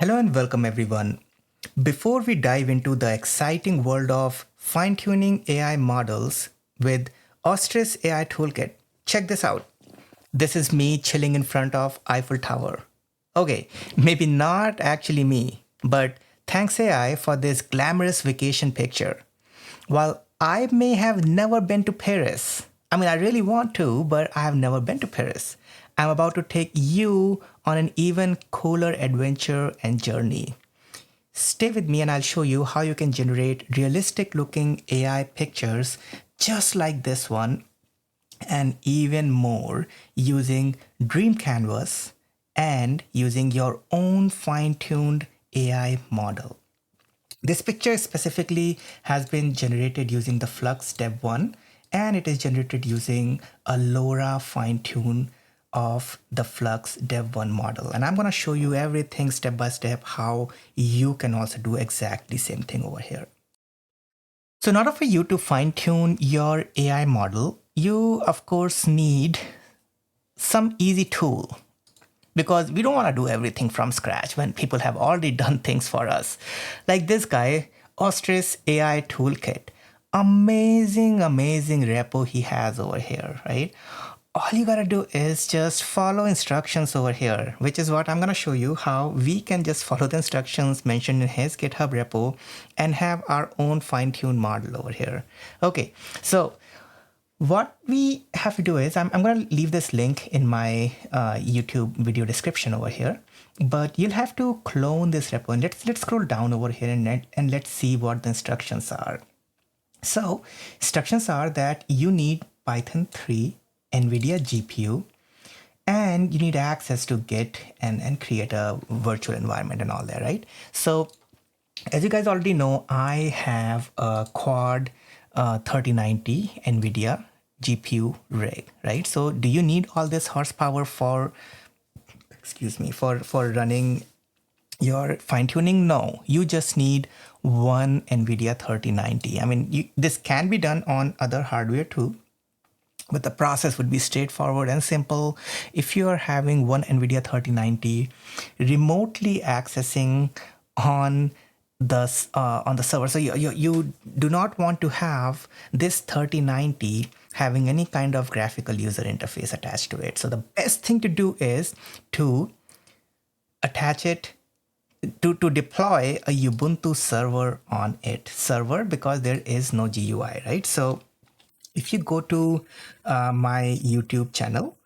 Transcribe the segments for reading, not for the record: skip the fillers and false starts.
Hello and welcome everyone. Before we dive into the exciting world of fine-tuning AI models with Ostrich AI Toolkit, check this out. This is me chilling in front of Eiffel Tower. Okay, maybe not actually me, but thanks AI for this glamorous vacation picture. While I may have never been to Paris, I really want to, but I have never been to Paris. I'm about to take you on an even cooler adventure and journey. Stay with me and I'll show you how you can generate realistic looking AI pictures just like this one and even more using Dream Canvas and using your own fine-tuned AI model. This picture specifically has been generated using the Flux.1 and it is generated using a LoRA fine-tune of the Flux Dev 1 model. And I'm going to show you everything step by step how you can also do exactly the same thing over here. So in order for you to fine-tune your AI model, you of course need some easy tool because we don't want to do everything from scratch when people have already done things for us. Like this guy, Ostrich AI Toolkit. Amazing repo he has over here, right? All you gotta do is just follow instructions over here, which is what I'm gonna show you how we can just follow the instructions mentioned in his GitHub repo and have our own fine-tuned model over here. Okay, so what we have to do is, I'm going to leave this link in my YouTube video description over here, but you'll have to clone this repo. And let's scroll down over here and let's see what the instructions are. So instructions are that you need Python 3, NVIDIA GPU, and you need access to Git and create a virtual environment and all that, right? So as you guys already know, I have a quad 3090 NVIDIA GPU rig, right? So do you need all this horsepower for running your fine-tuning? No, you just need one NVIDIA 3090. This can be done on other hardware too, but the process would be straightforward and simple. If you are having one NVIDIA 3090 remotely accessing on the server, so you do not want to have this 3090 having any kind of graphical user interface attached to it. So the best thing to do is to attach it to deploy a Ubuntu server on it. Server because there is no GUI, right? So if you go to my YouTube channel,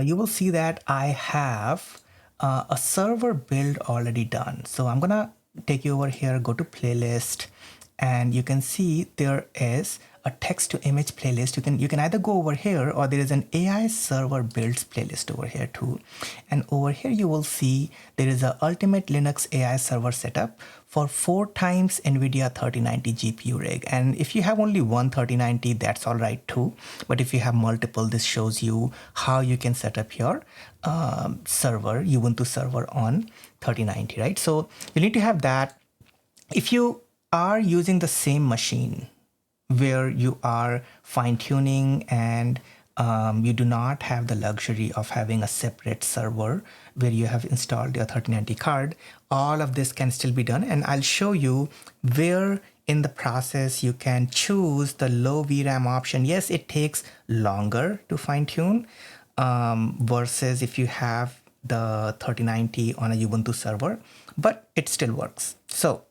you will see that I have a server build already done. So I'm gonna take you over here, go to playlist, and you can see there is a text to image playlist. You can either go over here or there is an AI server builds playlist over here too. And over here you will see there is a ultimate Linux AI server setup for 4 times NVIDIA 3090 GPU rig. And if you have only one 3090, that's all right too. But if you have multiple, this shows you how you can set up your server, Ubuntu server on 3090, right? So you need to have that. If you are using the same machine where you are fine-tuning and you do not have the luxury of having a separate server where you have installed your 3090 card, all of this can still be done. And I'll show you where in the process you can choose the low VRAM option. Yes, it takes longer to fine-tune versus if you have the 3090 on a Ubuntu server, but it still works. So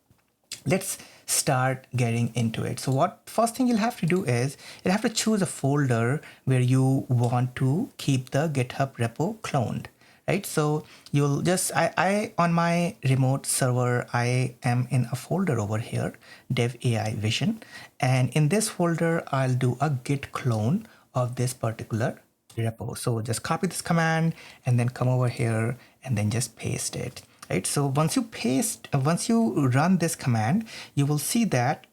let's start getting into it. So what first thing you'll have to do is you'll have to choose a folder where you want to keep the GitHub repo cloned, right? So you'll just, I on my remote server, I am in a folder over here, dev AI vision. And in this folder, I'll do a git clone of this particular repo. So just copy this command and then come over here and then just paste it. Right, so once you run this command, you will see that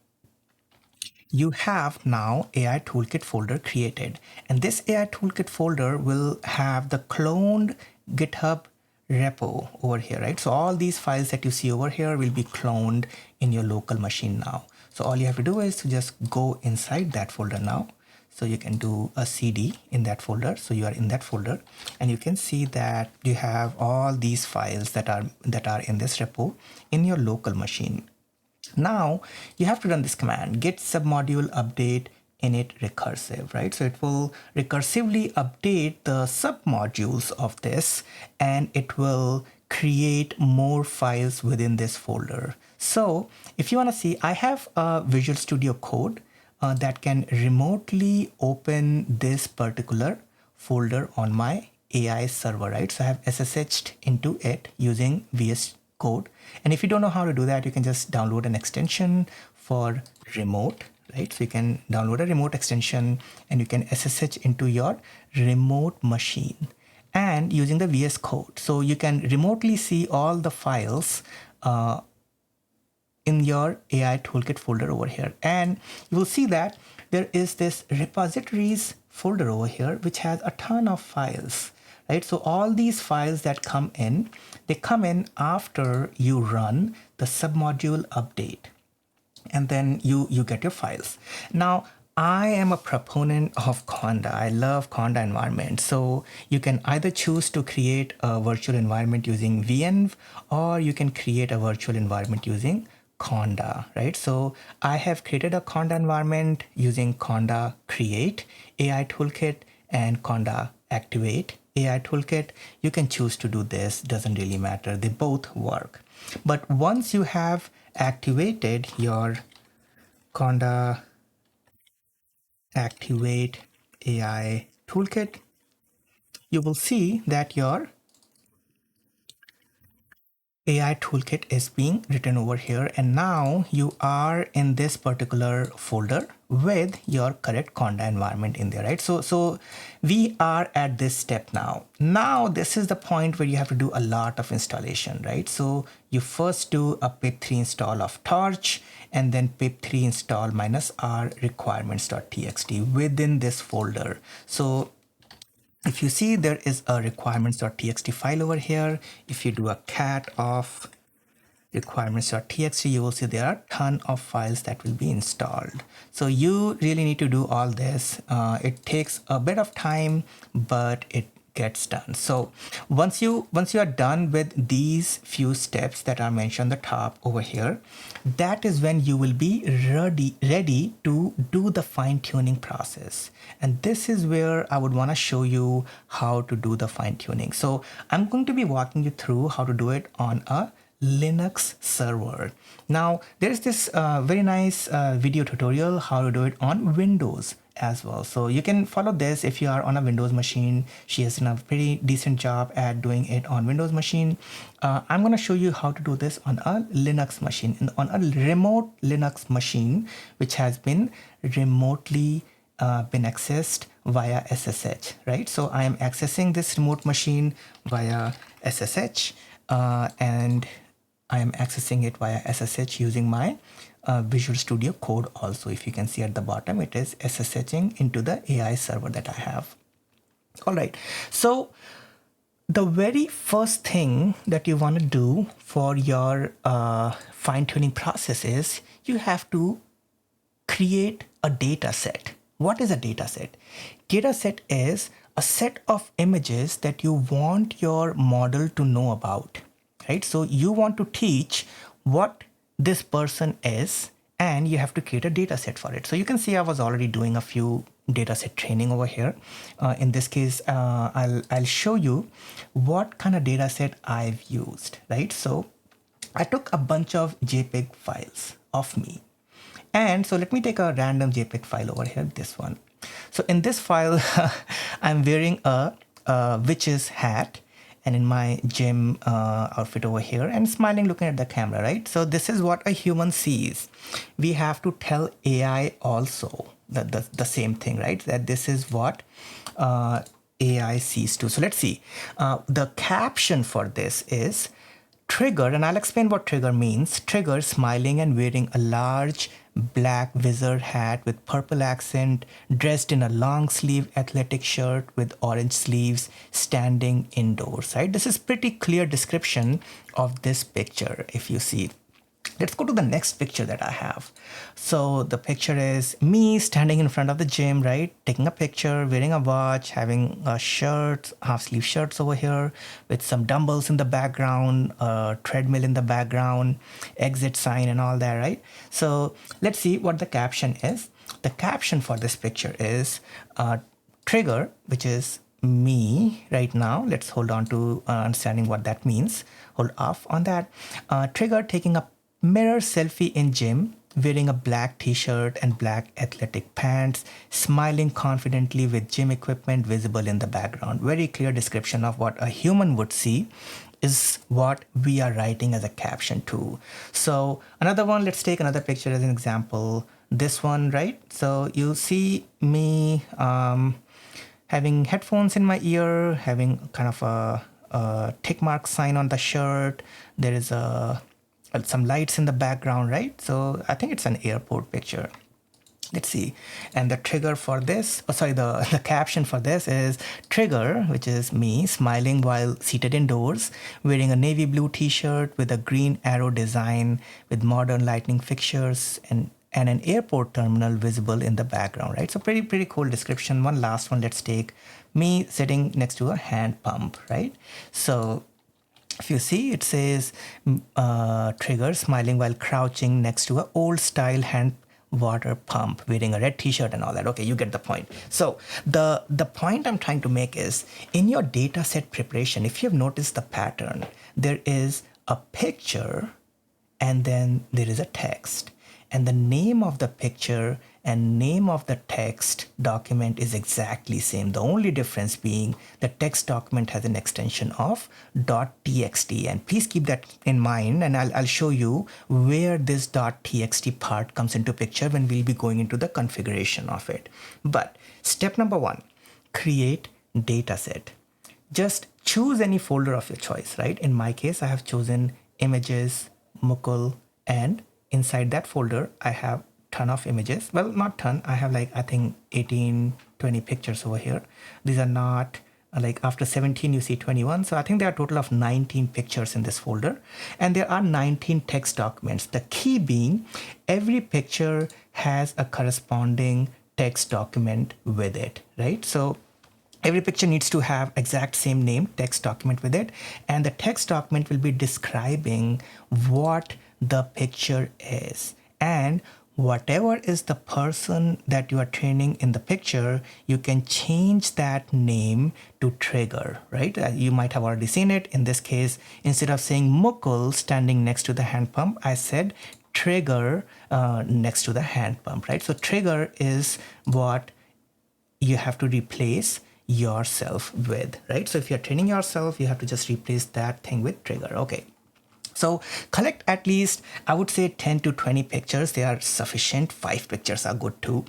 you have now AI Toolkit folder created. And this AI Toolkit folder will have the cloned GitHub repo over here, right? So all these files that you see over here will be cloned in your local machine now. So all you have to do is to just go inside that folder now. So you can do a CD in that folder. So you are in that folder, and you can see that you have all these files that are in this repo in your local machine. Now you have to run this command, git submodule update init recursive, right? So it will recursively update the submodules of this, and it will create more files within this folder. So if you want to see, I have a Visual Studio Code that can remotely open this particular folder on my AI server, right? So I have SSH'd into it using VS Code. And if you don't know how to do that, you can just download an extension for remote, right? So you can download a remote extension and you can SSH into your remote machine and using the VS Code. So you can remotely see all the files in your AI toolkit folder over here. And you will see that there is this repositories folder over here, which has a ton of files, right? So all these files that come in, they come in after you run the submodule update, and then you get your files. Now, I am a proponent of Conda. I love Conda environment. So you can either choose to create a virtual environment using venv, or you can create a virtual environment using Conda, right? So I have created a Conda environment using Conda create AI toolkit and Conda activate AI toolkit. You can choose to do this, doesn't really matter. They both work. But once you have activated your Conda activate AI toolkit, you will see that your AI toolkit is being written over here, and now you are in this particular folder with your correct Conda environment in there, right? So we are at this step now. Now this is the point where you have to do a lot of installation, right? So you first do a pip3 install of torch, and then pip3 install -r requirements.txt within this folder. So if you see, there is a requirements.txt file over here. If you do a cat of requirements.txt, you will see there are a ton of files that will be installed. So you really need to do all this. It takes a bit of time, but it gets done. So once you are done with these few steps that are mentioned on the top over here, that is when you will be ready to do the fine-tuning process. And this is where I would want to show you how to do the fine-tuning. So I'm going to be walking you through how to do it on a Linux server. Now there's this very nice video tutorial how to do it on Windows as well. So you can follow this if you are on a Windows machine. She has done a pretty decent job at doing it on Windows machine. I'm going to show you how to do this on a Linux machine, on a remote Linux machine, which has been remotely been accessed via SSH, right? So I am accessing this remote machine via SSH, and I am accessing it via SSH using my Visual Studio Code also. If you can see at the bottom, it is SSHing into the AI server that I have. All right. So the very first thing that you want to do for your fine-tuning process is you have to create a data set. What is a data set? Data set is a set of images that you want your model to know about, right? So you want to teach what this person is, and you have to create a data set for it. So you can see I was already doing a few data set training over here. In this case, I'll show you what kind of data set I've used, right? So I took a bunch of JPEG files of me. And so let me take a random JPEG file over here, this one. So in this file, I'm wearing a witch's hat and in my gym outfit over here and smiling, looking at the camera, right? So this is what a human sees. We have to tell AI also the same thing, right? That this is what AI sees too. So let's see. The caption for this is trigger, and I'll explain what trigger means. Trigger smiling and wearing a large black wizard hat with purple accent, dressed in a long sleeve athletic shirt with orange sleeves, standing indoors, right? This is pretty clear description of this picture if you see. Let's go to the next picture that I have. So the picture is me standing in front of the gym, right? Taking a picture, wearing a watch, having a shirt, half sleeve shirts over here with some dumbbells in the background, a treadmill in the background, exit sign and all that, right? So let's see what the caption is. The caption for this picture is trigger, which is me right now. Let's hold on to understanding what that means. Hold off on that. Trigger taking a mirror selfie in gym, wearing a black t-shirt and black athletic pants, smiling confidently with gym equipment visible in the background. Very clear description of what a human would see is what we are writing as a caption too. So another one, let's take another picture as an example. This one, right? So you see me having headphones in my ear, having kind of a tick mark sign on the shirt. There is some lights in the background, right? So I think it's an airport picture. Let's see. And the trigger for this, the caption for this is trigger, which is me smiling while seated indoors, wearing a navy blue t-shirt with a green arrow design with modern lighting fixtures and an airport terminal visible in the background, right? So pretty cool description. One last one, let's take me sitting next to a hand pump, right? So if you see, it says trigger smiling while crouching next to an old style hand water pump, wearing a red t-shirt and all that. Okay, you get the point. So the point I'm trying to make is in your data set preparation, if you've noticed the pattern, there is a picture and then there is a text. And the name of the picture and name of the text document is exactly same. The only difference being the text document has an extension of .txt. And please keep that in mind, and I'll show you where this .txt part comes into picture when we'll be going into the configuration of it. But step number one, create dataset. Just choose any folder of your choice, right? In my case, I have chosen images, Mukul, and inside that folder, I have ton of images. Well, not ton. I have I think 18, 20 pictures over here. These are not after 17, you see 21. So I think there are a total of 19 pictures in this folder. And there are 19 text documents. The key being every picture has a corresponding text document with it, right? So every picture needs to have exact same name, text document with it. And the text document will be describing what the picture is. And whatever is the person that you are training in the picture, you can change that name to trigger, right? You might have already seen it. In this case, instead of saying Mukul standing next to the hand pump, I said trigger next to the hand pump, right? So trigger is what you have to replace yourself with, right? So if you're training yourself, you have to just replace that thing with trigger. Okay. So collect at least, I would say 10 to 20 pictures. They are sufficient. 5 pictures are good too.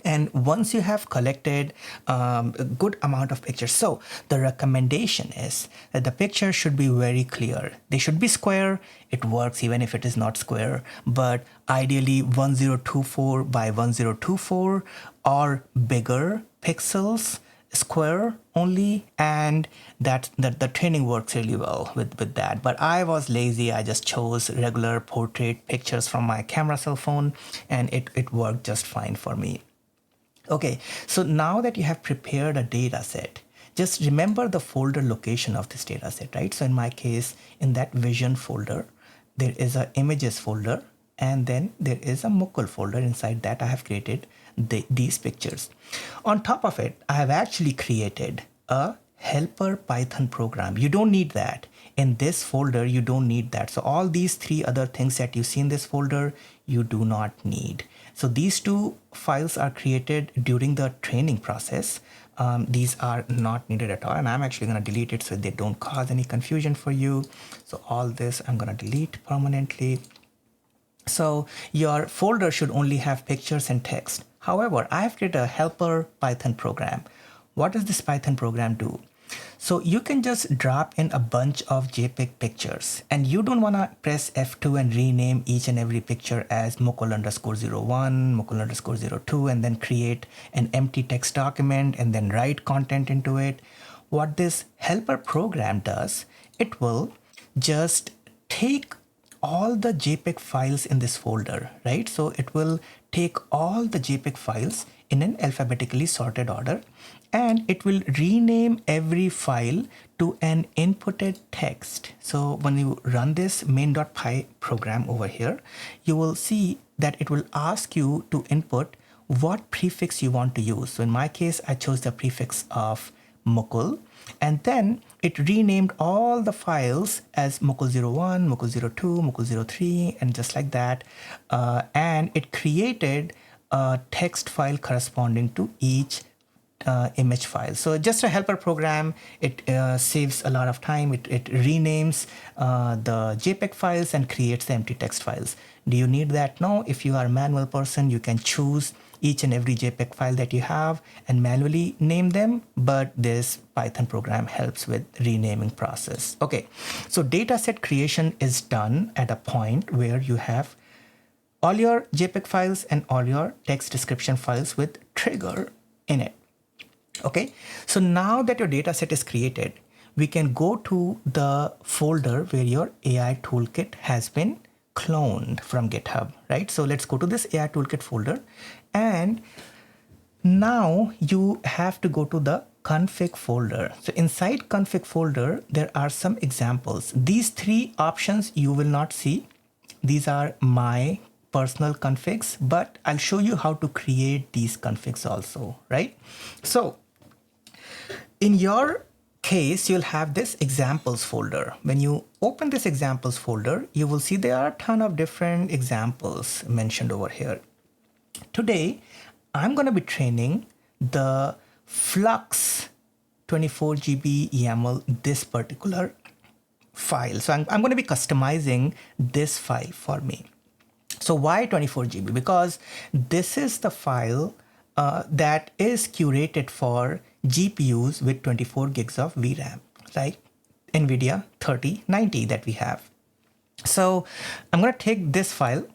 And once you have collected a good amount of pictures, so the recommendation is that the picture should be very clear. They should be square. It works even if it is not square, but ideally 1024 by 1024 or bigger pixels, square only, and that the training works really well with that. But I was lazy. I just chose regular portrait pictures from my camera cell phone, and it worked just fine for me. Okay, so now that you have prepared a data set, just remember the folder location of this data set, right? So in my case, in that vision folder, there is a images folder, and then there is a Mukul folder. Inside that I have created these pictures. On top of it, I have actually created a helper Python program. You don't need that. In this folder, you don't need that. So all these 3 other things that you see in this folder, you do not need. So these 2 files are created during the training process. These are not needed at all. And I'm actually going to delete it so they don't cause any confusion for you. So all this I'm going to delete permanently. So your folder should only have pictures and text. However, I have created a helper Python program. What does this Python program do? So you can just drop in a bunch of JPEG pictures, and you don't want to press F2 and rename each and every picture as Mukul_01, Mukul_02, and then create an empty text document and then write content into it. What this helper program does, it will just take all the JPEG files in this folder, right? So it will take all the JPEG files in an alphabetically sorted order, and it will rename every file to an inputted text. So when you run this main.py program over here, you will see that it will ask you to input what prefix you want to use. So in my case, I chose the prefix of Mukul, and then it renamed all the files as Mukul01, Mukul02, Mukul03, and just like that. And it created a text file corresponding to each image file. So just a helper program. It saves a lot of time. It renames the JPEG files and creates the empty text files. Do you need that? No. If you are a manual person, you can choose each and every JPEG file that you have and manually name them, but this Python program helps with renaming process. Okay, so dataset creation is done at a point where you have all your JPEG files and all your text description files with trigger in it. Okay, so now that your dataset is created, we can go to the folder where your AI toolkit has been cloned from GitHub, right? So let's go to this AI toolkit folder, and now you have to go to the config folder. So inside config folder, there are some examples. These three options you will not see. These are my personal configs, but I'll show you how to create these configs also, right? So in your case, you'll have this examples folder. When you open this examples folder, you will see there are a ton of different examples mentioned over here. Today, I'm going to be training the Flux 24 GB YAML, this particular file. So I'm going to be customizing this file for me. So why 24 GB? Because this is the file that is curated for GPUs with 24 gigs of VRAM, like NVIDIA 3090 that we have. So I'm going to take this file,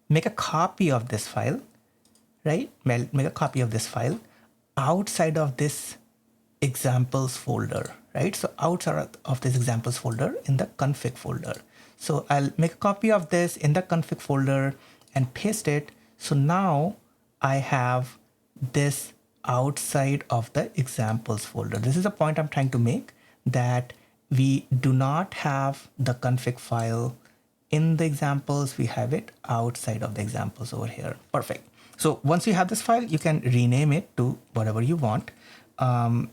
make a copy of this file, right? Make a copy of this file outside of this examples folder, right? So outside of this examples folder in the config folder. So I'll make a copy of this in the config folder and paste it. So now I have this outside of the examples folder. This is the point I'm trying to make, that we do not have the config file in the examples. We have it outside of the examples over here. Perfect. So once you have this file, you can rename it to whatever you want. 1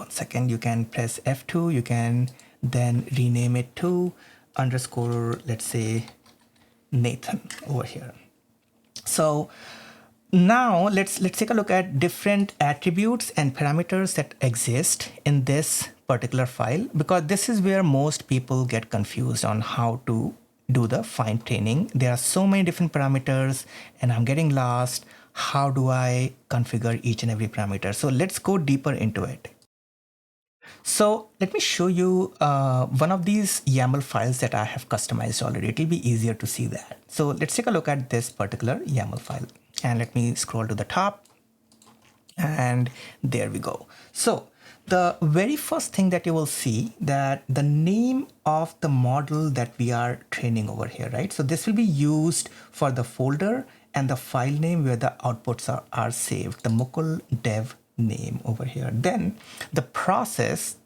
second, you can press F2. You can then rename it to underscore, let's say, Nathan over here. So now let's take a look at different attributes and parameters that exist in this particular file, because this is where most people get confused on how to do the fine tuning. There are so many different parameters and I'm getting lost. How do I configure each and every parameter? So let's go deeper into it. So let me show you one of these YAML files that I have customized already. It will be easier to see that. So let's take a look at this particular YAML file. And let me scroll to the top. And there we go. So the very first thing that you will see, that the name of the model that we are training over here, right? So this will be used for the folder and the file name where the outputs are saved, the Mukul dev name over here. Then the process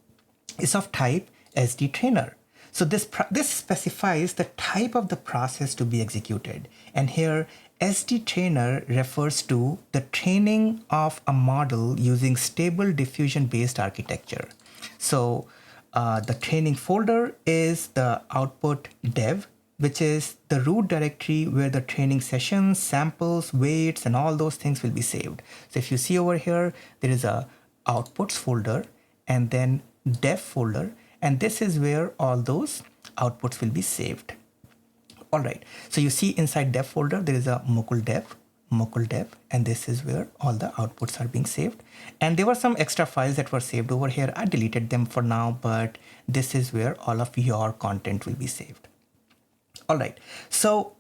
is of type SD trainer. So this specifies the type of the process to be executed. And here SD trainer refers to the training of a model using stable diffusion based architecture. So the training folder is the output dev, which is the root directory where the training sessions, samples, weights, and all those things will be saved. So if you see over here, there is a outputs folder and then dev folder, and this is where all those outputs will be saved. All right, so you see inside dev folder, there is a Mukul dev, and this is where all the outputs are being saved. And there were some extra files that were saved over here. I deleted them for now, but this is where all of your content will be saved. All right, so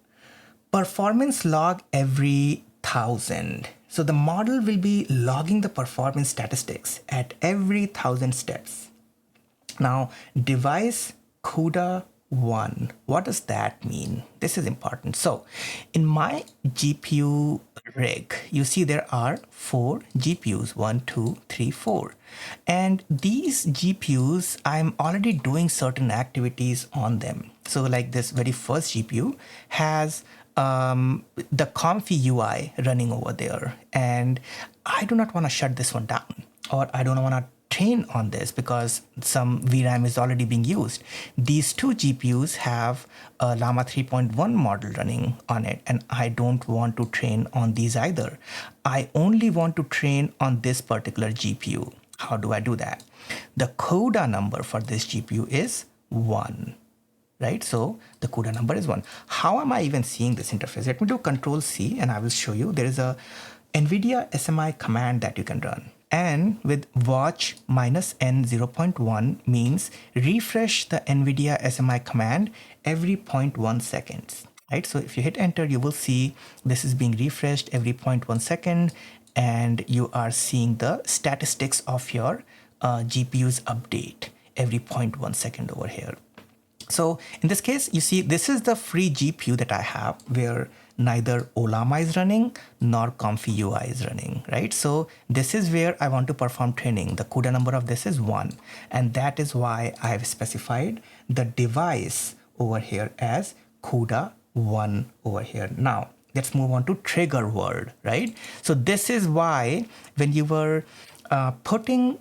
performance log every 1000. So the model will be logging the performance statistics at every 1000 steps. Now, device CUDA 1. What does that mean? This is important. So in my GPU rig, you see there are 4 GPUs, 1, 2, 3, 4. And these GPUs, I'm already doing certain activities on them. So like this very first GPU has the ComfyUI running over there. And I do not want to shut this one down, or I don't want to train on this because some VRAM is already being used. These 2 GPUs have a Llama 3.1 model running on it, and I don't want to train on these either. I only want to train on this particular GPU. How do I do that? The CUDA number for this GPU is 1. Right? So the CUDA number is 1. How am I even seeing this interface? Let me do Control C and I will show you. There is a NVIDIA SMI command that you can run. And with watch -n 0.1 means refresh the NVIDIA SMI command every 0.1 seconds. Right? So if you hit enter, you will see this is being refreshed every 0.1 second, and you are seeing the statistics of your GPU's update every 0.1 second over here. So in this case, you see, this is the free GPU that I have where neither Llama is running nor ComfyUI is running, right? So this is where I want to perform training. The CUDA number of this is 1. And that is why I have specified the device over here as CUDA 1 over here. Now, let's move on to trigger word, right? So this is why when you were putting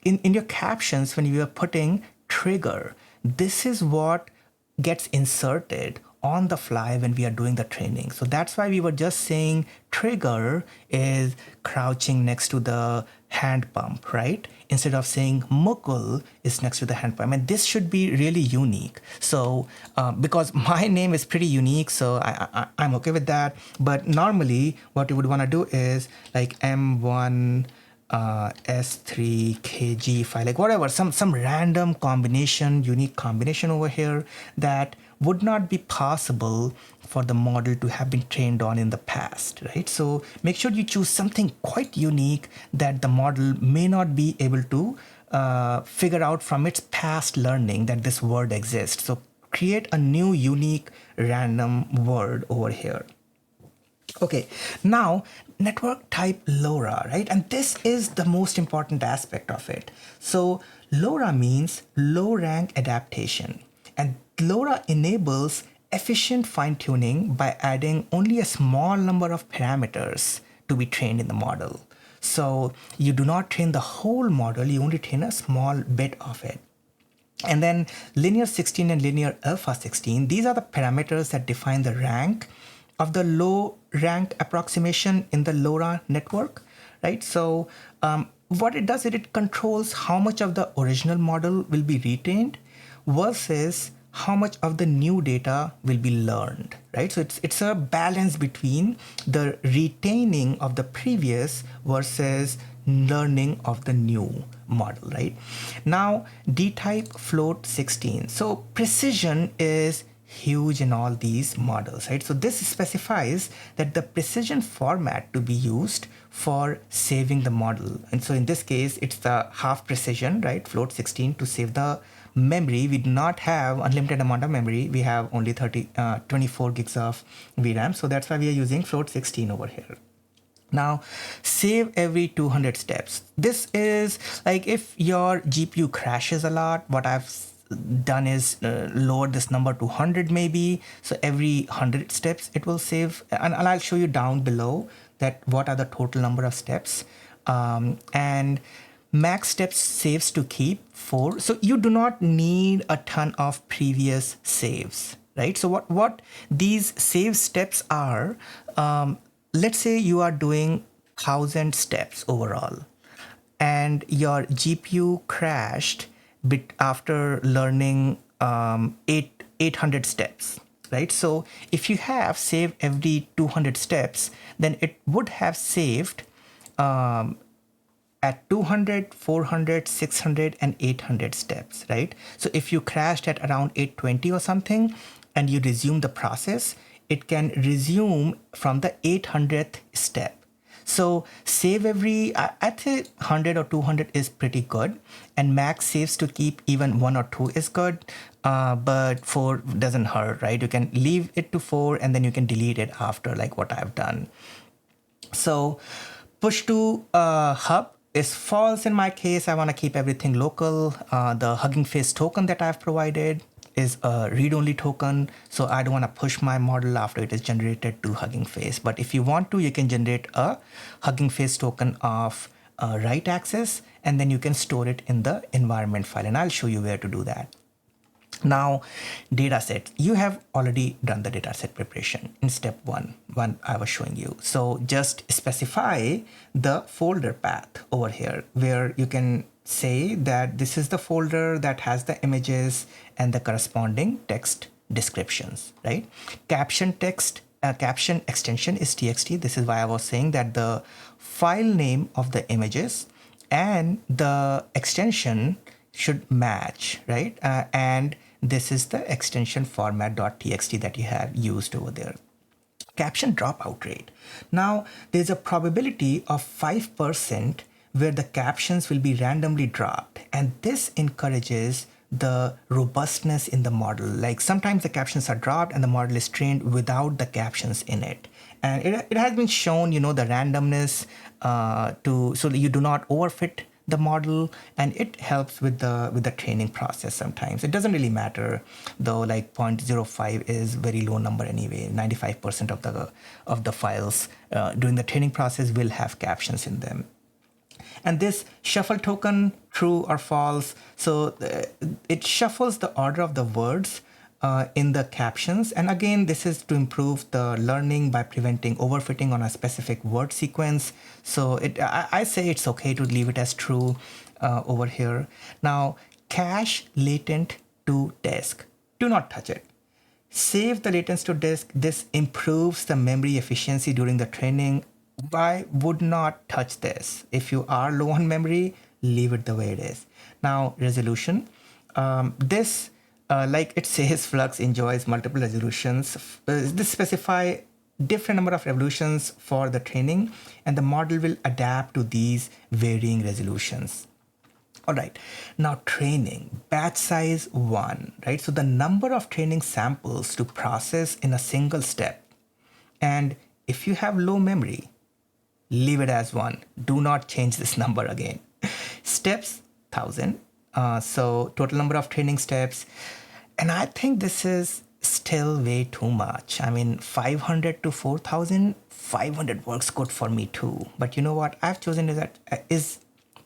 in your captions, when you were putting trigger, this is what gets inserted on the fly when we are doing the training. So that's why we were just saying trigger is crouching next to the hand pump, right? Instead of saying mukul is next to the hand pump. And this should be really unique. So because my name is pretty unique, so I'm okay with that. But normally what you would want to do is like M1 S3 KG file, like whatever, some random combination, unique combination over here that would not be possible for the model to have been trained on in the past, right? So make sure you choose something quite unique that the model may not be able to figure out from its past learning that this word exists. So create a new unique random word over here. Okay, now network type LoRA, right? And this is the most important aspect of it. So LoRA means low rank adaptation, and LoRA enables efficient fine-tuning by adding only a small number of parameters to be trained in the model. So you do not train the whole model, you only train a small bit of it. And then linear 16 and linear alpha 16, these are the parameters that define the rank of the low rank approximation in the LoRA network, right? So what it does is it controls how much of the original model will be retained versus how much of the new data will be learned, right? So it's a balance between the retaining of the previous versus learning of the new model, right? Now, D-type float 16. So precision is huge in all these models, right? So this specifies that the precision format to be used for saving the model. And so in this case, it's the half precision, right? Float 16 to save the memory. We do not have unlimited amount of memory. We have only 24 gigs of VRAM. So that's why we are using float 16 over here. Now, save every 200 steps. This is like if your GPU crashes a lot, what I've done is lower this number to 100 maybe. So every 100 steps it will save, and I'll show you down below that what are the total number of steps. And max steps saves to keep 4. So you do not need a ton of previous saves, right? So what these save steps are, let's say you are doing 1000 steps overall and your GPU crashed after learning 800 steps, right? So if you have saved every 200 steps, then it would have saved at 200, 400, 600, and 800 steps, right? So if you crashed at around 820 or something and you resume the process, it can resume from the 800th step. So save every, I think 100 or 200 is pretty good, and max saves to keep even 1 or 2 is good, but 4 doesn't hurt, right? You can leave it to 4 and then you can delete it after, like what I've done. So push to hub is false in my case. I want to keep everything local. The Hugging Face token that I've provided is a read-only token, so I don't want to push my model after it is generated to Hugging Face. But if you want to, you can generate a Hugging Face token of write access, and then you can store it in the environment file, and I'll show you where to do that. Now, dataset. You have already done the dataset preparation in step one I was showing you. So just specify the folder path over here where you can say that this is the folder that has the images and the corresponding text descriptions, right? Caption text, caption extension is txt. This is why I was saying that the file name of the images and the extension should match, right? And this is the extension format.txt that you have used over there. Caption dropout rate. Now, there's a probability of 5% where the captions will be randomly dropped. And this encourages the robustness in the model. Like sometimes the captions are dropped and the model is trained without the captions in it. And it has been shown, you know, the randomness so that you do not overfit the model, and it helps with the training process. Sometimes it doesn't really matter though, like 0.05 is very low number anyway. 95% of the files during the training process will have captions in them. And this shuffle token, true or false, so it shuffles the order of the words in the captions. And again, this is to improve the learning by preventing overfitting on a specific word sequence. So I say it's okay to leave it as true over here. Now, cache latent to disk. Do not touch it. Save the latents to disk. This improves the memory efficiency during the training. I would not touch this. If you are low on memory, leave it the way it is. Now, resolution. Like it says, Flux enjoys multiple resolutions. This specify different number of resolutions for the training, and the model will adapt to these varying resolutions. All right, now training, batch size 1, right? So the number of training samples to process in a single step. And if you have low memory, leave it as 1. Do not change this number again. Steps, 1000. So total number of training steps. And I think this is still way too much. I mean, 500 to 4000, 500 works good for me too. But you know what? I've chosen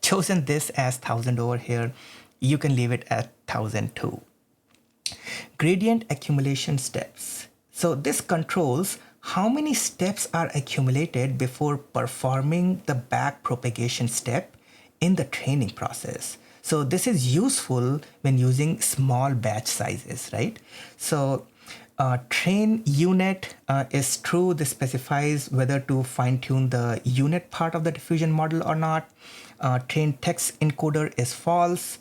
chosen this as 1000 over here. You can leave it at 1000 too. Gradient accumulation steps. So this controls how many steps are accumulated before performing the back propagation step in the training process. So this is useful when using small batch sizes, right? So train unit is true. This specifies whether to fine tune the unit part of the diffusion model or not. Train text encoder is false.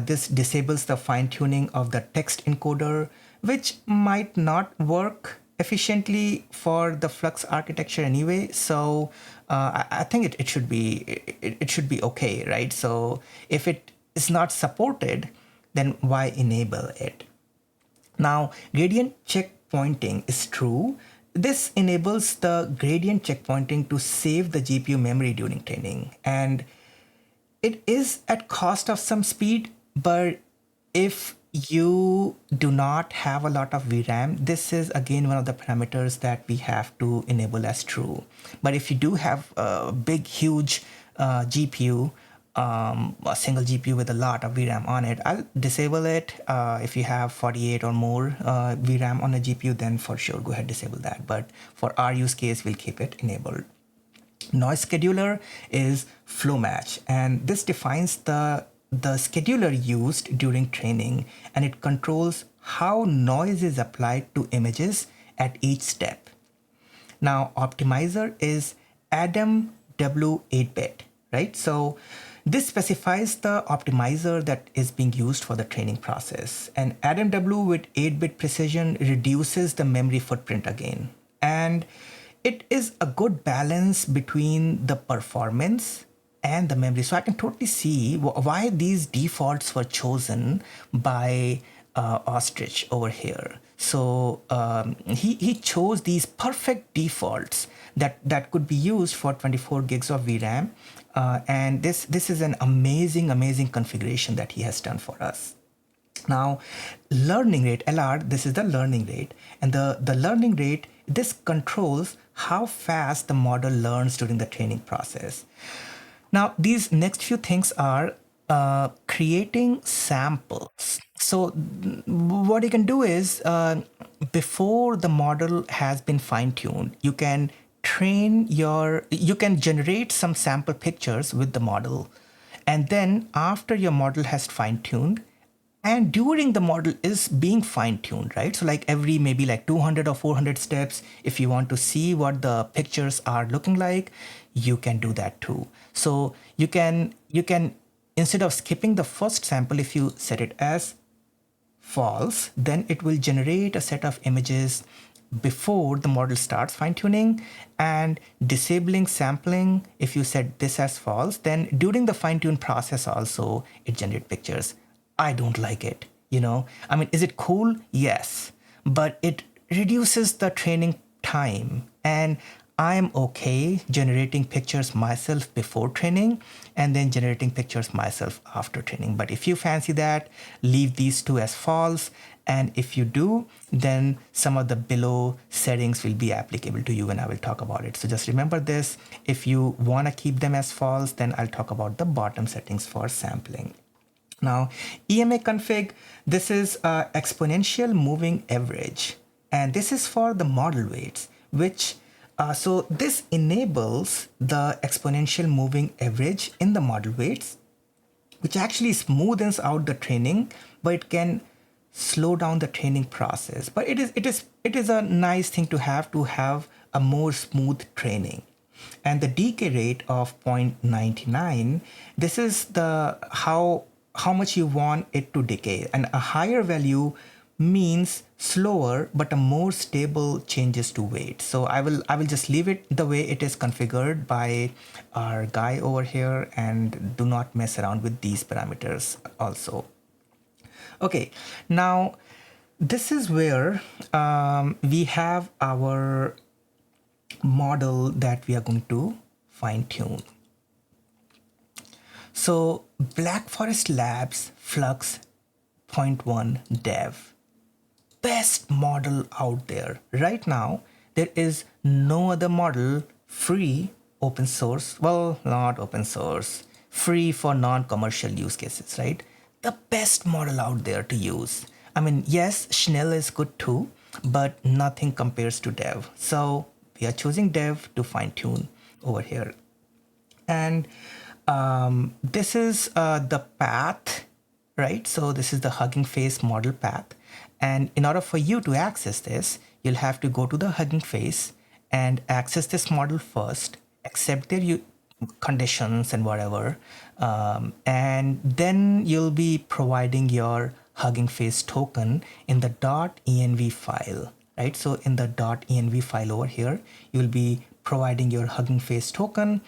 This disables the fine tuning of the text encoder, which might not work efficiently for the Flux architecture anyway. So I think it should be okay, right? So if it is not supported, then why enable it? Now, gradient checkpointing is true. This enables the gradient checkpointing to save the GPU memory during training. And it is at cost of some speed, but if you do not have a lot of VRAM, this is again one of the parameters that we have to enable as true. But if you do have a big, huge GPU, a single GPU with a lot of VRAM on it, I'll disable it. If you have 48 or more VRAM on a GPU, then for sure go ahead, disable that. But for our use case, we'll keep it enabled. Noise scheduler is flow match, and this defines the scheduler used during training, and it controls how noise is applied to images at each step. Now, optimizer is Adam W8-bit, right? So this specifies the optimizer that is being used for the training process. And AdamW with 8-bit precision reduces the memory footprint again. And it is a good balance between the performance and the memory. So I can totally see why these defaults were chosen by Ostrich over here. So he chose these perfect defaults that could be used for 24 gigs of VRAM. And this is an amazing configuration that he has done for us. Now, learning rate, LR, this is the learning rate. And the learning rate, this controls how fast the model learns during the training process. Now, these next few things are creating samples. So what you can do is, before the model has been fine-tuned, you can generate some sample pictures with the model. And then after your model has fine-tuned, and during the model is being fine-tuned, right? So like every maybe like 200 or 400 steps, if you want to see what the pictures are looking like, you can do that too. So you can instead of skipping the first sample, if you set it as false, then it will generate a set of images before the model starts fine-tuning, and disabling sampling, if you set this as false, then during the fine-tune process also it generates pictures. I don't like it, I mean, is it cool? Yes, but it reduces the training time, and I'm okay generating pictures myself before training and then generating pictures myself after training. But if you fancy that, leave these two as false. And if you do, then some of the below settings will be applicable to you, and I will talk about it. So just remember this. If you want to keep them as false, then I'll talk about the bottom settings for sampling. Now, EMA config, this is exponential moving average. And this is for the model weights, which so this enables the exponential moving average in the model weights, which actually smoothens out the training, but it can slow down the training process. But it is a nice thing to have a more smooth training. And the decay rate of 0.99, this is the how much you want it to decay, and a higher value means slower but a more stable changes to weight. So I will just leave it the way it is configured by our guy over here, and do not mess around with these parameters also. Okay, now this is where we have our model that we are going to fine tune. So Black Forest Labs Flux.1 dev, best model out there. Right now, there is no other model free open source. Well, not open source, free for non-commercial use cases, right? The best model out there to use. I mean, yes, Schnell is good too, but nothing compares to dev. So we are choosing dev to fine tune over here. And this is the path, right? So this is the Hugging Face model path. And in order for you to access this, you'll have to go to the Hugging Face and access this model first, accept their conditions and whatever. And then you'll be providing your Hugging Face token in the .env file, right? So in the .env file over here, you'll be providing your Hugging Face token,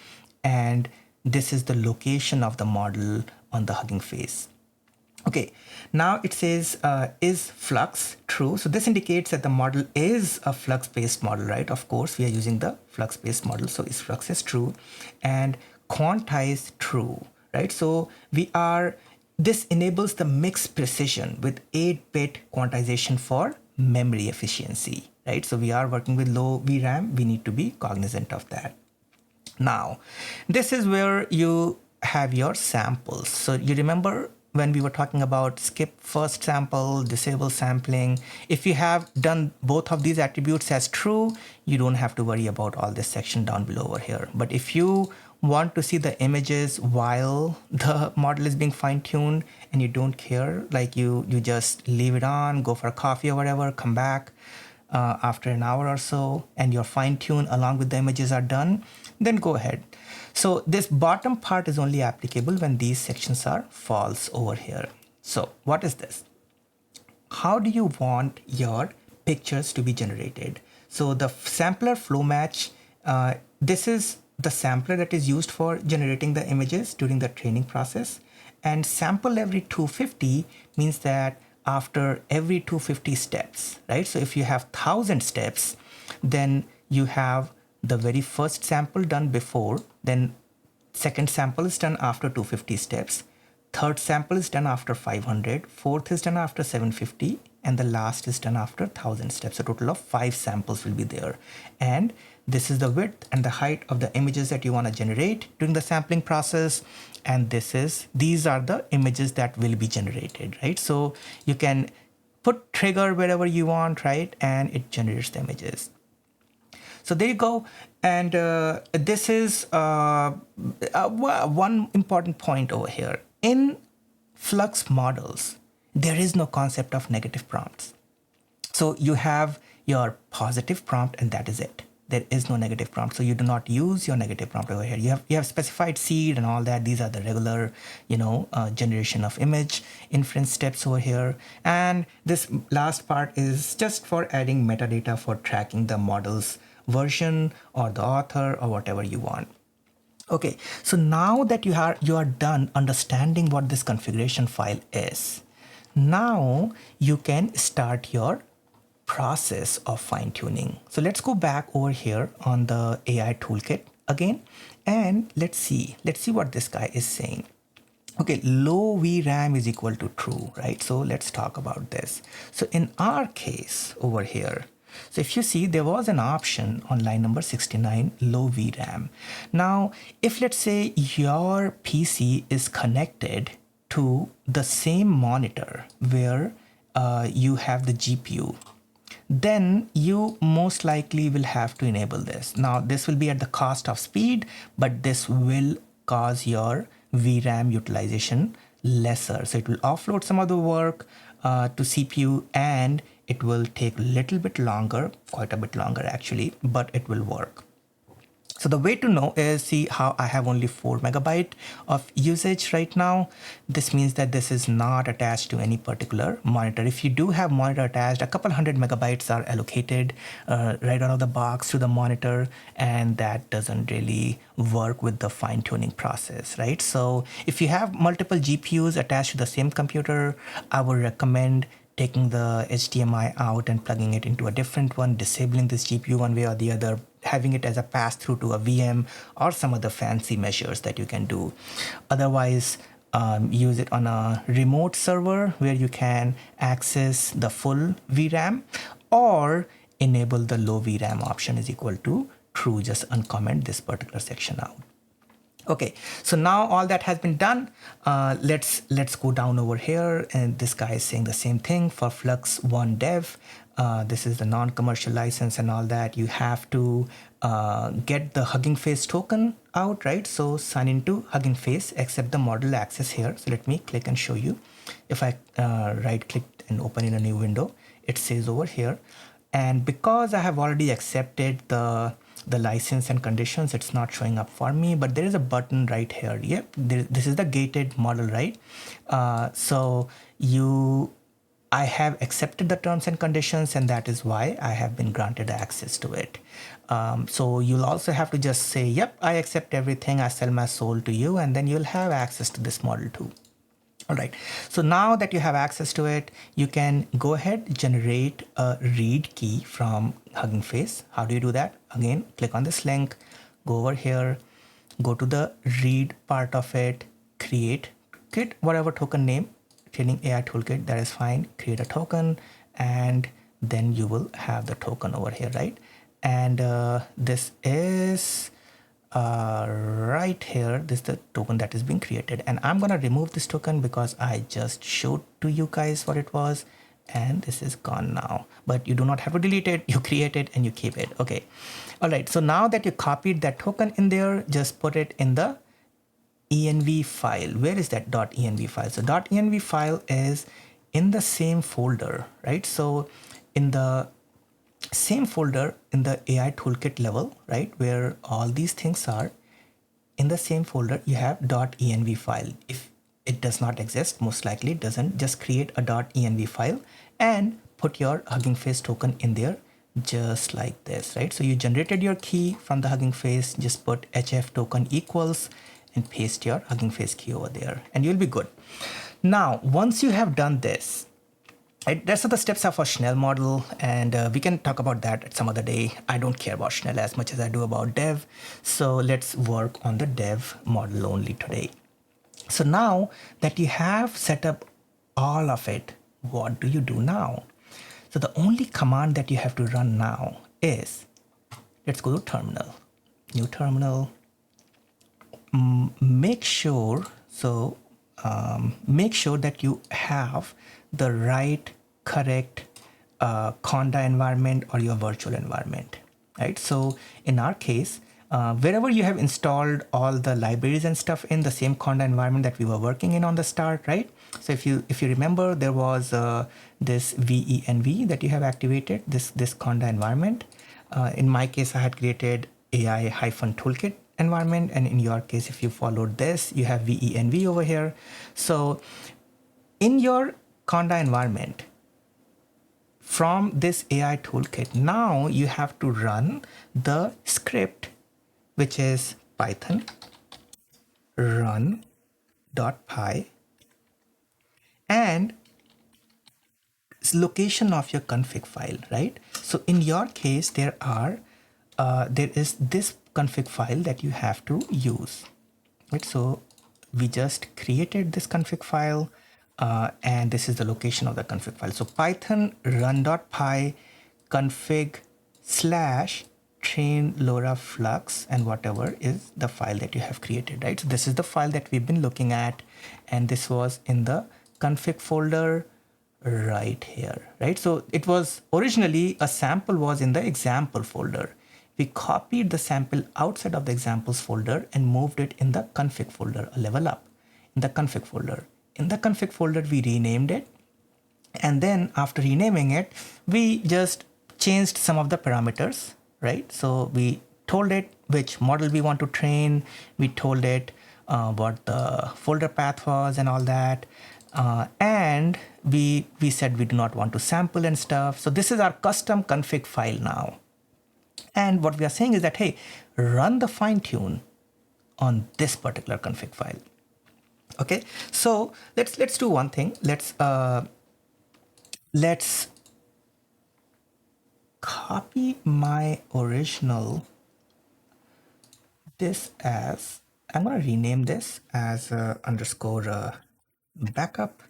and this is the location of the model on the Hugging Face. Okay, now it says, is Flux true? So this indicates that the model is a Flux-based model, right? Of course, we are using the Flux-based model, so is Flux is true. And quantize true, right? So this enables the mixed precision with 8-bit quantization for memory efficiency, right? So we are working with low VRAM, we need to be cognizant of that. Now, this is where you have your samples. So you remember when we were talking about skip first sample, disable sampling. If you have done both of these attributes as true, you don't have to worry about all this section down below over here. But if you want to see the images while the model is being fine-tuned and you don't care, like you just leave it on, go for a coffee or whatever, come back after an hour or so, and your fine-tune along with the images are done, then go ahead. So this bottom part is only applicable when these sections are false over here. So what is this? How do you want your pictures to be generated? So the sampler flow match, this is the sampler that is used for generating the images during the training process. And sample every 250 means that after every 250 steps, right? So if you have 1000 steps, then you have the very first sample done before, then second sample is done after 250 steps, third sample is done after 500, fourth is done after 750, and the last is done after 1000 steps. A total of 5 samples will be there. And this is the width and the height of the images that you want to generate during the sampling process. And these are the images that will be generated, right? So you can put trigger wherever you want, right? And it generates the images. So there you go. And this is one important point over here. In Flux models, there is no concept of negative prompts. So you have your positive prompt and that is it. There is no negative prompt. So you do not use your negative prompt over here. You have specified seed and all that. These are the regular, generation of image inference steps over here. And this last part is just for adding metadata for tracking the model's version or the author or whatever you want. Okay, so now that you are done understanding what this configuration file is, now you can start your process of fine-tuning. So let's go back over here on the AI toolkit again, and let's see what this guy is saying. Okay, low VRAM is equal to true, right? So let's talk about this. So in our case over here, so if you see, there was an option on line number 69, low VRAM. Now, if let's say your PC is connected to the same monitor where you have the GPU, then you most likely will have to enable this. Now, this will be at the cost of speed, but this will cause your VRAM utilization lesser. So it will offload some of the work to CPU, and it will take a little bit longer, quite a bit longer actually, but it will work. So the way to know is, see how I have only 4 megabyte of usage right now. This means that this is not attached to any particular monitor. If you do have monitor attached, a couple hundred megabytes are allocated right out of the box to the monitor, and that doesn't really work with the fine-tuning process, right? So if you have multiple GPUs attached to the same computer, I would recommend taking the HDMI out and plugging it into a different one, disabling this GPU one way or the other, having it as a pass-through to a VM or some other fancy measures that you can do. Otherwise, use it on a remote server where you can access the full VRAM, or enable the low VRAM option is equal to true. Just uncomment this particular section out. Okay, so now all that has been done. Let's go down over here, and this guy is saying the same thing for Flux.1 dev. This is the non-commercial license and all that. You have to get the Hugging Face token out, right? So sign into Hugging Face, accept the model access here. So let me click and show you. If I right click and open in a new window, it says over here. And because I have already accepted the license and conditions, it's not showing up for me, but there is a button right here. Yep, this is the gated model, right? So I have accepted the terms and conditions, and that is why I have been granted access to it. So you'll also have to just say, yep, I accept everything, I sell my soul to you, and then you'll have access to this model too. All right, so now that you have access to it, you can go ahead, generate a read key from Hugging Face. How do you do that? Again, click on this link, go over here, go to the read part of it, create whatever token name, training AI toolkit, that is fine, create a token, and then you will have the token over here, right? And this is right here, this is the token that is being created, and I'm gonna remove this token because I just showed to you guys what it was, and this is gone now. But you do not have to delete it, you create it and you keep it. Okay, all right, so now that you copied that token in there, just put it in the env file. Where is that .env file? So .env file is in the same folder, right? So in the same folder in the AI toolkit level, right, where all these things are, in the same folder you have .env file. If it does not exist, most likely it doesn't, just create a .env file and put your Hugging Face token in there, just like this, right? So you generated your key from the Hugging Face, just put HF token equals and paste your Hugging Face key over there and you'll be good. Now, once you have done this, rest of the steps are for Schnell model, and we can talk about that at some other day. I don't care about Schnell as much as I do about dev. So let's work on the dev model only today. So now that you have set up all of it, what do you do now? So the only command that you have to run now is, let's go to terminal, new terminal, make sure, make sure that you have the right, correct Conda environment or your virtual environment, right? So in our case, wherever you have installed all the libraries and stuff in the same Conda environment that we were working in on the start, right? So if you remember, there was this VENV that you have activated, this Conda environment. In my case, I had created AI-toolkit environment, and in your case, if you followed this, you have VENV over here. So in your Conda environment, from this AI toolkit, now you have to run the script, which is Python run.py and location of your config file, right? So in your case, there is this config file that you have to use, right? So we just created this config file, and this is the location of the config file. So Python run.py config slash train LoRA flux and whatever is the file that you have created, right? So this is the file that we've been looking at, and this was in the config folder right here, right? So it was originally a sample was in the example folder. We copied the sample outside of the examples folder and moved it in the config folder, a level up in the config folder. In the config folder, we renamed it. And then after renaming it, we just changed some of the parameters, right? So we told it which model we want to train. We told it what the folder path was and all that. And we said we do not want to sample and stuff. So this is our custom config file now. And what we are saying is that, hey, run the fine tune on this particular config file. Okay, so let's do one thing. Let's copy my original, this as, I'm going to rename this as underscore backup.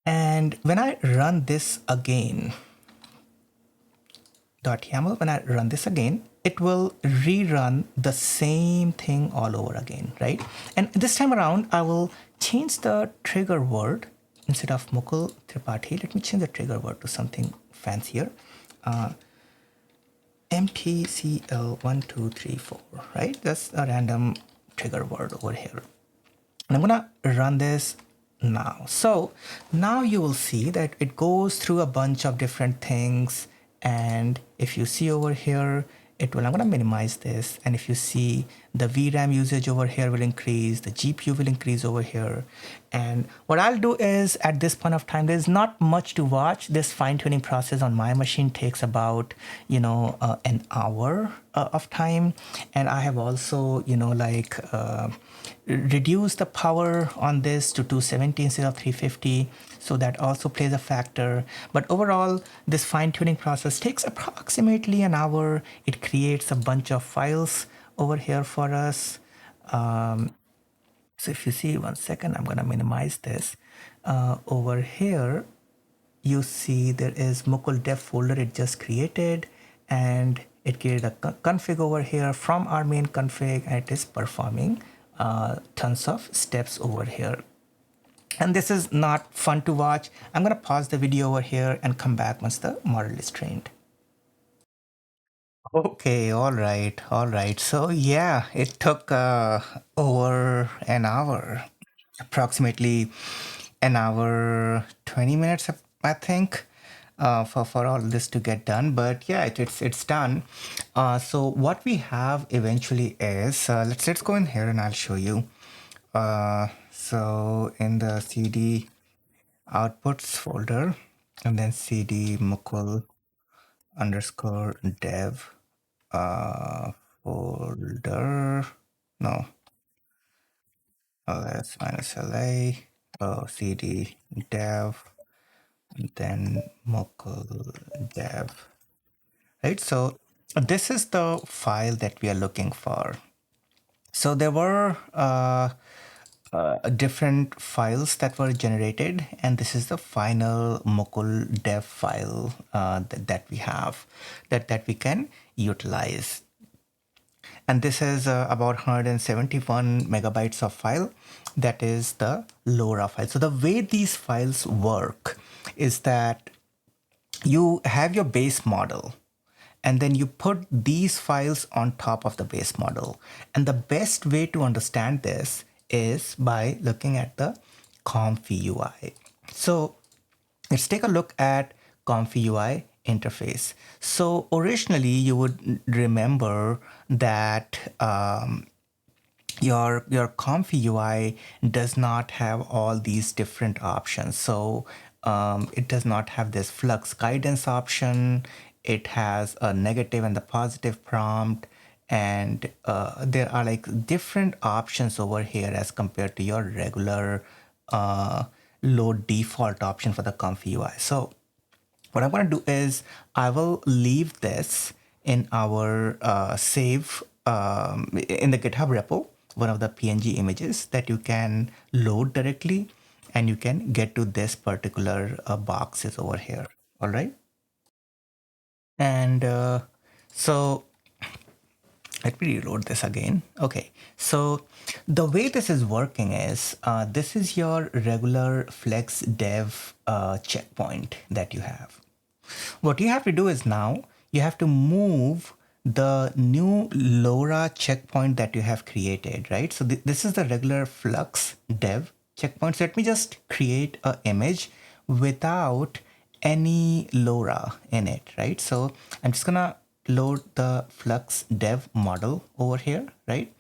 And when I run this again, .yaml, when I run this again, it will rerun the same thing all over again, right? And this time around, I will change the trigger word. Instead of Mukul Tripathi, let me change the trigger word to something fancier. MTCL1234, right? That's a random trigger word over here. And I'm gonna run this now. So now you will see that it goes through a bunch of different things. And if you see over here, I'm going to minimize this. And if you see the VRAM usage over here will increase, the GPU will increase over here. And what I'll do is at this point of time, there's not much to watch. This fine tuning process on my machine takes about, an hour of time. And I have also, reduced the power on this to 270 instead of 350. So that also plays a factor. But overall, this fine-tuning process takes approximately an hour. It creates a bunch of files over here for us. So if you see, one second, I'm going to minimize this. Over here, you see there is Mukul dev folder it just created. And it created a config over here from our main config. And it is performing tons of steps over here. And this is not fun to watch. I'm going to pause the video over here and come back once the model is trained. Okay, all right, all right. So yeah, it took over an hour, approximately an hour, 20 minutes, I think, for all this to get done. But yeah, it's done. So what we have eventually is, let's go in here and I'll show you. So in the CD outputs folder, and then CD Mukul underscore dev folder. No, ls minus la cd dev, then mockle dev. Right. So this is the file that we are looking for. So there were different files that were generated, and this is the final Mokul dev file that we have that we can utilize. And this is about 171 megabytes of file. That is the LoRA file. So the way these files work is that you have your base model, and then you put these files on top of the base model. And the best way to understand this is by looking at the ComfyUI. So let's take a look at ComfyUI interface. So originally you would remember that your ComfyUI does not have all these different options. So it does not have this Flux guidance option. It has a negative and the positive prompt. And there are like different options over here as compared to your regular low default option for the ComfyUI. So what I'm going to do is I will leave this in our save in the GitHub repo, one of the PNG images that you can load directly, and you can get to this particular boxes over here. All right. And so let me reload this again. Okay, so the way this is working is this is your regular Flex dev checkpoint that you have. What you have to do is now you have to move the new LoRA checkpoint that you have created, right? So this is the regular Flux dev checkpoint. So let me just create an image without any LoRA in it, right? So I'm just gonna load the Flux dev model over here, right?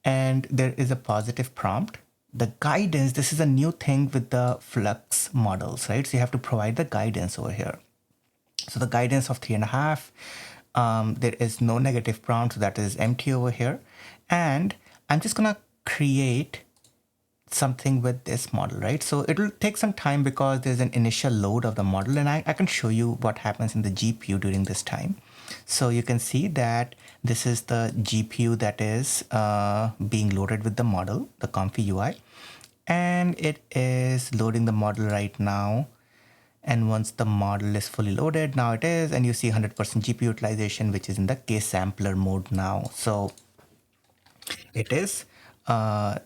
And there is a positive prompt. The guidance, this is a new thing with the Flux models, right? So you have to provide the guidance over here. So the guidance of 3.5, there is no negative prompt, so that is empty over here. And I'm just gonna create something with this model, right? So it'll take some time because there's an initial load of the model, and I can show you what happens in the GPU during this time. So you can see that this is the GPU that is being loaded with the model, the ComfyUI, and it is loading the model right now. And once the model is fully loaded, now it is, and you see 100% GPU utilization, which is in the case sampler mode now. So it is the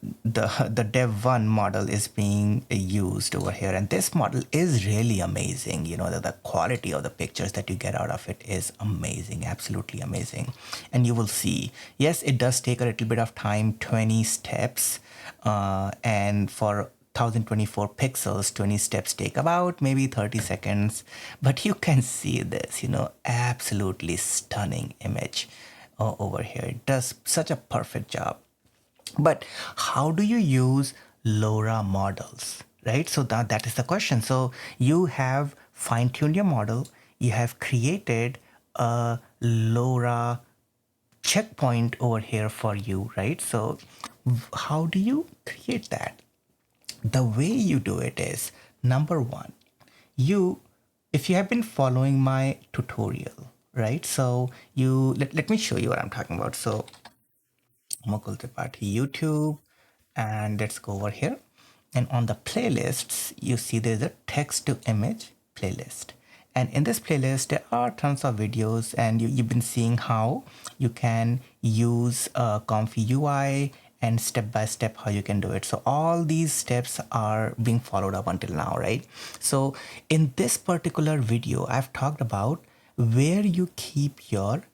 dev1 model is being used over here, and this model is really amazing. You know, the quality of the pictures that you get out of it is amazing, absolutely amazing. And you will see, yes, it does take a little bit of time, 20 steps, and for 1024 pixels, 20 steps take about maybe 30 seconds. But you can see this, you know, absolutely stunning image over here. It does such a perfect job. But how do you use LoRA models, right? So that is the question. So you have fine-tuned your model. You have created a LoRA checkpoint over here for you, right? So how do you create that? The way you do it is, number one, if you have been following my tutorial, right? So let me show you what I'm talking about. So Mukul Tripathi YouTube, and let's go over here. And on the playlists, you see there's a text to image playlist. And in this playlist, there are tons of videos, and you've been seeing how you can use ComfyUI and step by step how you can do it. So all these steps are being followed up until now, right? So in this particular video, I've talked about where you keep your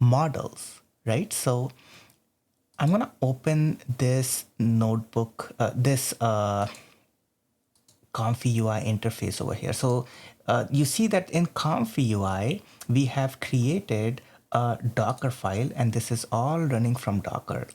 models, right? So I'm gonna open this notebook, this ComfyUI interface over here. So you see that in ComfyUI, we have created a Docker file, and this is all running from Docker.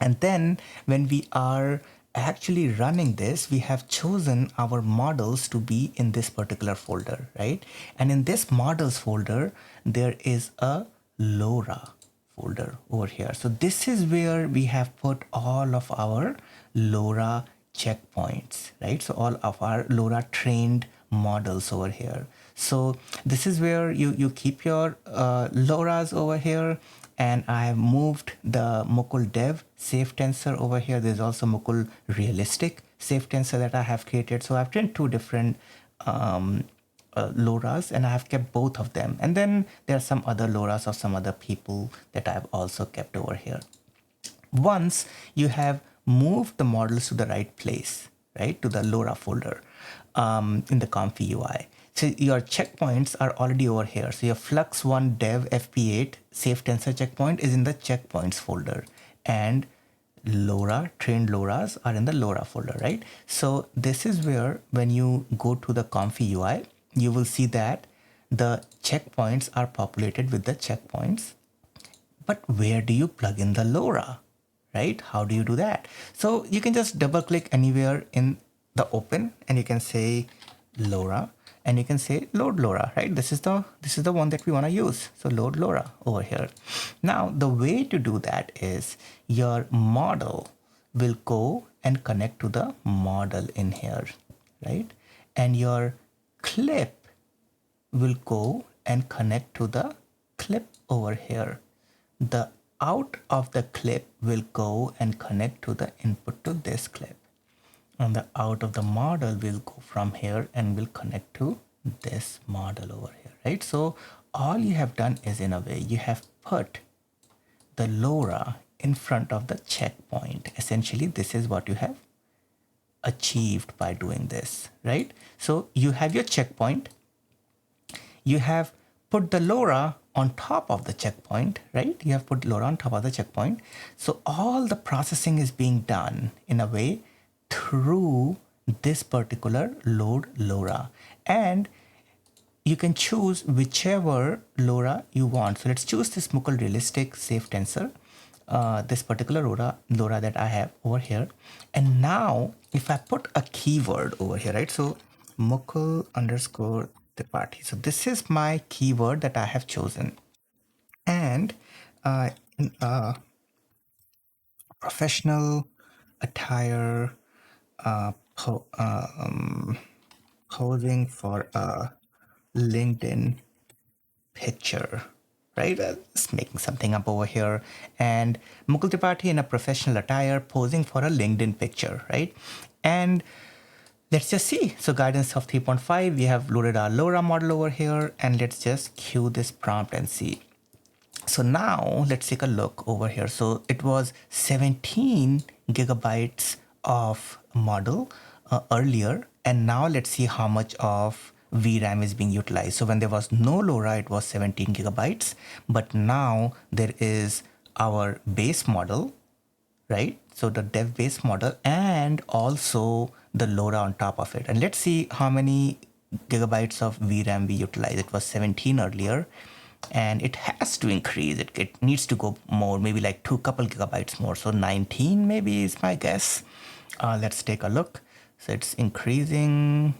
And then when we are actually running this, we have chosen our models to be in this particular folder, right? And in this models folder, there is a LoRA folder over here. So this is where we have put all of our LoRA checkpoints, right? So all of our LoRA trained models over here. So this is where you keep your LoRAs over here. And I have moved the Mukul dev safe tensor over here. There's also Mukul realistic safe tensor that I have created. So I've trained two different LoRAs, and I have kept both of them. And then there are some other LoRAs of some other people that I've also kept over here. Once you have moved the models to the right place, right, to the LoRA folder in the ComfyUI. So your checkpoints are already over here. So your Flux.1 dev FP8 safe tensor checkpoint is in the checkpoints folder, and LoRA, trained LoRAs are in the LoRA folder, right? So this is where when you go to the ComfyUI, you will see that the checkpoints are populated with the checkpoints. But where do you plug in the LoRA, right? How do you do that? So you can just double click anywhere in the open and you can say LoRA and you can say load LoRA, right? This is the one that we want to use. So load LoRA over here. Now the way to do that is your model will go and connect to the model in here, right? And your clip will go and connect to the clip over here. The out of the clip will go and connect to the input to this clip. And the out of the model will go from here and will connect to this model over here, right? So all you have done is, in a way, you have put the LoRA in front of the checkpoint. Essentially, this is what you have achieved by doing this, right? So you have your checkpoint, you have put the LoRA on top of the checkpoint, right? You have put LoRA on top of the checkpoint. So all the processing is being done in a way through this particular load LoRA. And you can choose whichever LoRA you want. So let's choose this Mukul realistic safe tensor, this particular LoRA that I have over here. And now if I put a keyword over here, right? So Mukul underscore Tripathi. So this is my keyword that I have chosen. And in professional attire, posing for a LinkedIn picture, right? Just making something up over here. And Mukul Tripathi in a professional attire posing for a LinkedIn picture, right? And let's just see. So guidance of 3.5, we have loaded our LoRA model over here, and let's just queue this prompt and see. So now let's take a look over here. So it was 17 gigabytes of model earlier, and now let's see how much of VRAM is being utilized. So when there was no LoRA, it was 17 gigabytes, but now there is our base model, right? So the dev base model and also the LoRA on top of it. And let's see how many gigabytes of VRAM we utilize. It was 17 earlier, and it has to increase. It needs to go more, maybe like couple gigabytes more. So 19 maybe is my guess. Let's take a look. So it's increasing.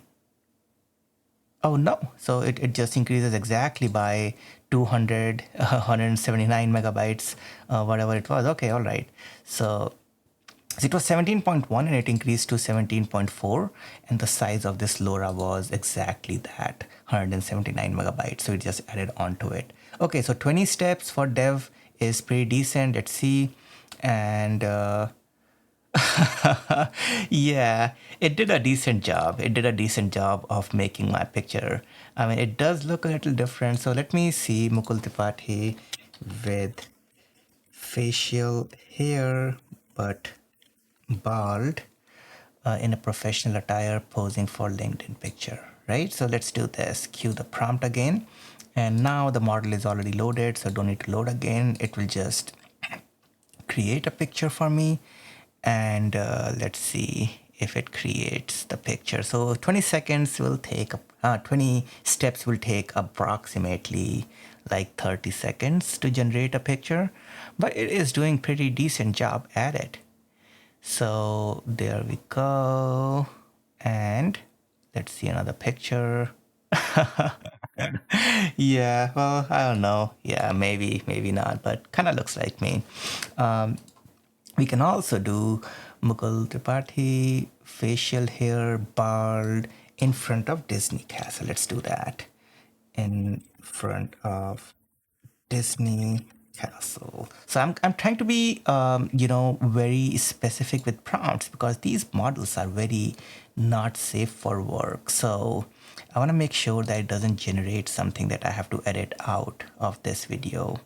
Oh no, so it just increases exactly by 179 megabytes, whatever it was. Okay, all right. So it was 17.1 and it increased to 17.4, and the size of this LoRA was exactly that, 179 megabytes. So it just added on to it. Okay, so 20 steps for dev is pretty decent. Let's see. And yeah, it did a decent job. It did a decent job of making my picture. I mean, it does look a little different. So let me see Mukul Tripathi with facial hair, but bald, in a professional attire posing for LinkedIn picture, right? So let's do this. Cue the prompt again. And now the model is already loaded, so don't need to load again. It will just create a picture for me. And let's see if it creates the picture. So 20 seconds will take, 20 steps will take approximately like 30 seconds to generate a picture, but it is doing pretty decent job at it. So there we go. And let's see another picture. Yeah, well, I don't know. Yeah, maybe not, but kind of looks like me. Um, we can also do Mukul Tripathi, facial hair, bald, in front of Disney Castle. Let's do that. In front of Disney Castle. So I'm trying to be very specific with prompts because these models are very not safe for work. So I want to make sure that it doesn't generate something that I have to edit out of this video.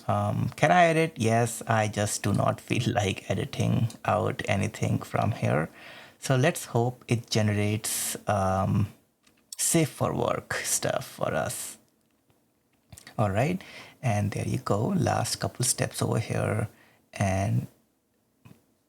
Can I edit? Yes, I just do not feel like editing out anything from here. So let's hope it generates safe for work stuff for us. All right, and there you go, last couple steps over here, and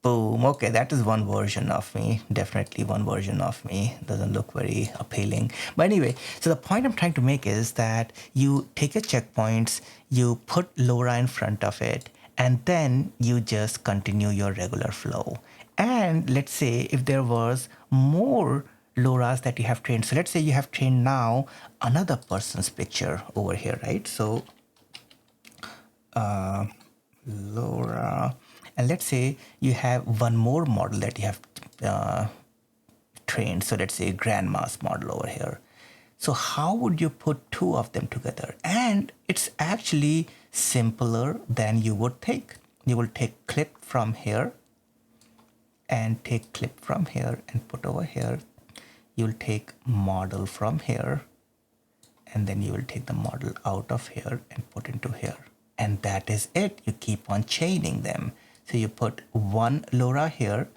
boom. Okay, that is one version of me, definitely one version of me. Doesn't look very appealing, but anyway, so the point I'm trying to make is that you take your checkpoints, you put LoRA in front of it, and then you just continue your regular flow. And let's say if there was more LoRAs that you have trained, so let's say you have trained now another person's picture over here, right? So LoRA, and let's say you have one more model that you have trained. So let's say grandma's model over here. So how would you put two of them together? And it's actually simpler than you would think. You will take clip from here and take clip from here and put over here. You'll take model from here, and then you will take the model out of here and put into here. And that is it. You keep on chaining them. So you put one LoRa here,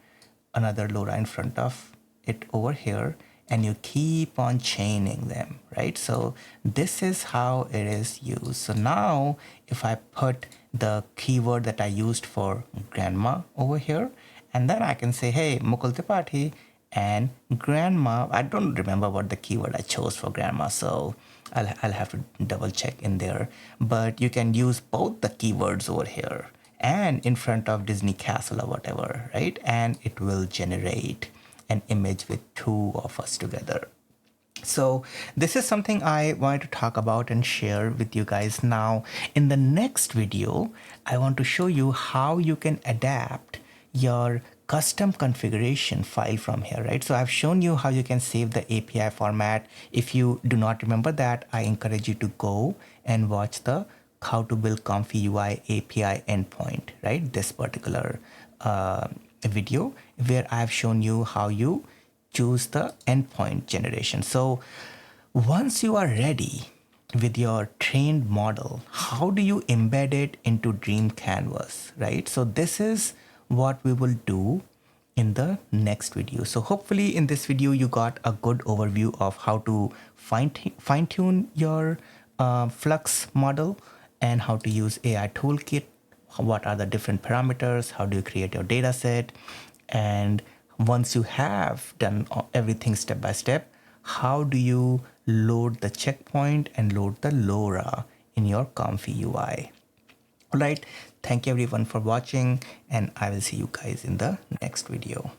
another LoRa in front of it over here, and you keep on chaining them, right? So this is how it is used. So now if I put the keyword that I used for grandma over here, and then I can say, hey, Mukul Tripathi and grandma. I don't remember what the keyword I chose for grandma, so I'll have to double check in there. But you can use both the keywords over here and in front of Disney Castle or whatever, right? And it will generate an image with two of us together. So this is something I wanted to talk about and share with you guys. Now, in the next video, I want to show you how you can adapt your custom configuration file from here, right? So I've shown you how you can save the API format. If you do not remember that, I encourage you to go and watch the how to build ComfyUI API endpoint, right? This particular video where I've shown you how you choose the endpoint generation. So once you are ready with your trained model, how do you embed it into Dream Canvas, right? So this is what we will do in the next video. So hopefully in this video, you got a good overview of how to fine tune your Flux model and how to use AI toolkit. What are the different parameters? How do you create your data set? And once you have done everything step by step, how do you load the checkpoint and load the LoRa in your ComfyUI? All right. Thank you everyone for watching, and I will see you guys in the next video.